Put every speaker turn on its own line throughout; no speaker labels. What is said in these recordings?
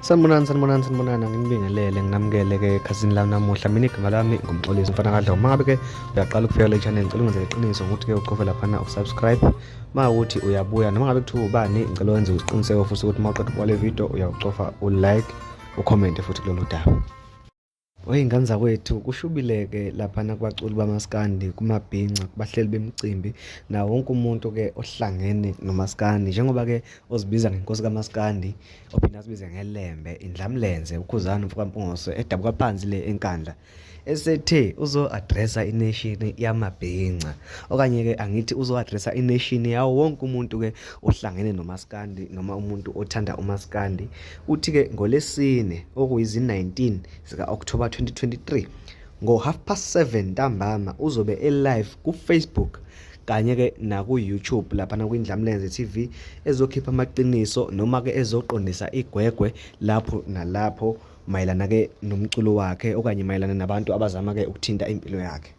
Sanibonani nginibingelele nginamukele ke ekhasini lami namuhla. Mina igama lami ngumxolisi mfana kaDlawu. Mangabe ke uyaqala ukufika le channel ngicela ungenze iqiniso ukuthi ke uqhove lapha usubscribe. Mawukuthi uyabuya noma ngabe kuthiwa ubani ngicela wenze isiqiniseko futhi ukuthi mawuqeda ukubona le video uyawucofa ulike ucomment futhi kulolu daba. Oyingane zakwethu Kushubile ke lapha kubaculi bamaskandi kumabhinca kubahleli bemicimbi na wonke umuntu ke ohlangene nomaskandi njengoba ke ozibiza ngenkosi kamaskandi ophinde asibize ngelembe indlamlenze uKhuzani mfukampungose edabuka phansi le enkandla esethe uzo-addressa ination yamabhinca okanye ke angithi uzo-addressa ination yawo wonke umuntu ke ohlangene nomaskandi noma umuntu othanda umaskandi. Uthi ke ngolwesine okuyizi-19 zika October 2023 ngo 7:30 ntambama uzobe e-live ku-Facebook kanye ke na ku-YouTube lapha na kwindlamlenze TV ezokhipha amaqiniso noma ke ezoqondisa igwegwe lapho nalapho mayelana ke nomculo wakhe okanye mayelana nabantu abazama ke ukuthinta impilo yakhe.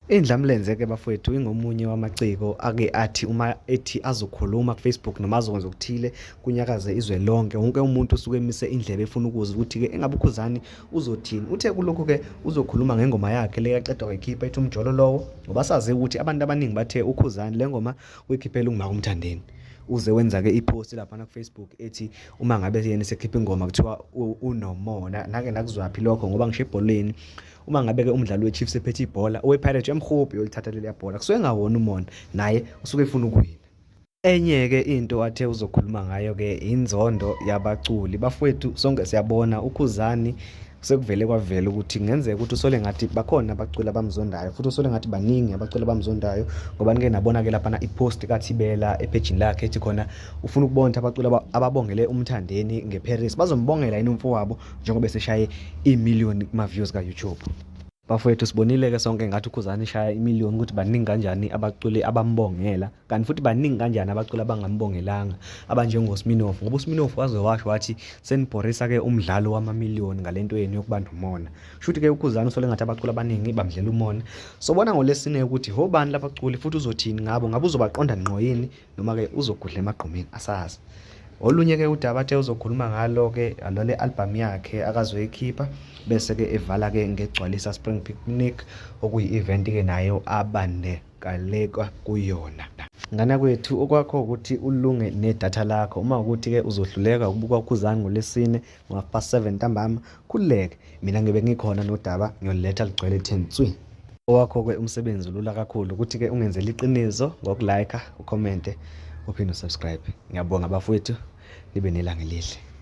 Indlamlenze ke bafowethu ingomunye wamaciko ake athi uma ethi azokhuluma ku-Facebook noma azokwenza ukuthile kunyakaze izwe lonke wonke umuntu usuke emise indlebe efuna ukuza ukuthi ke engabe uKhuzani uzothini. Uthe kulokho ke uzokhuluma ngengoma yakhe le yaqedwa kwayikhipha ethi umjolo lowo ngoba sazi ukuthi abantu abaningi bathe uKhuzani le ngoma uyikhiphela ungima kumthandeni. Uze wenza ke ipost lapha na ku-Facebook ethi uma ngabe yena esekhipha ingoma kuthiwa unomona nake nakuzwaphi lokho ngoba ngisho ebholeni uma ngabe ke umdlali weChiefs ephethe ibhola owePirates emhubhi yolithatha leli bhola kusuke ngawona umona naye usuke efuna ukuwina. Enye ke into athe uzokhuluma ngayo ke inzondo yabaculi bafowethu sonke siyabona uKhuzani sekuvele kwavela ukuthi kungenzeka ukuthi usole ngathi bakhona abaculi abamzondayo futhi usole ngathi baningi abaculi abamzondayo ngoba nike nabona ke lapha na ipost kaThibela epage lakhe ethi khona ufuna ukubona abaculi ababongele umthandeni ngeParis bazombongela yini umfowabo njengoba eseshaye imillion kuma views ka YouTube. Bafowethu sibonile ke sonke ngathi uKhuzani shaya imillion ukuthi baningi kanjani abaculi abambongela kanti futhi baningi kanjani abaculi abangambongelanga abanjengoSminoff ngoba uSminoff wazowasho wathi senibhorisa ke umdlalo wama-million ngalento yeni yokubanda umona. Shuthi ke uKhuzani usole ngathi abaculi abaningi bamdlela umona. Sobona ngolwesine ukuthi hobani labaculi futhi uzothini ngabo ngabe uzobaqonda ngqo yini noma ke uzogudla emagqumeni asazi. Olunye ke udaba athe uzokhuluma ngalo ke alole album yakhe akazoyikhipha bese ke evala ke ngegcwalisa Spring Picnic okuyi-event ke nayo abanekaleka kuyona. Ngana kwethu okwakho ukuthi ulunge nedatha lakho uma ukuthi ke uzohluleka ukubuka uKhuzani ngolwesine ngo 7:30 ntambama khuleke mina ngibe ngikhona nodaba ngiyoliletha ligcwele 10 tswi. Owakho ke umsebenzi ulula kakhulu ukuthi ke ungenzele iqiniso ngokulike ucommente uphinde usubscribe. Ngiyabonga bafowethu nibe nelanga elihle.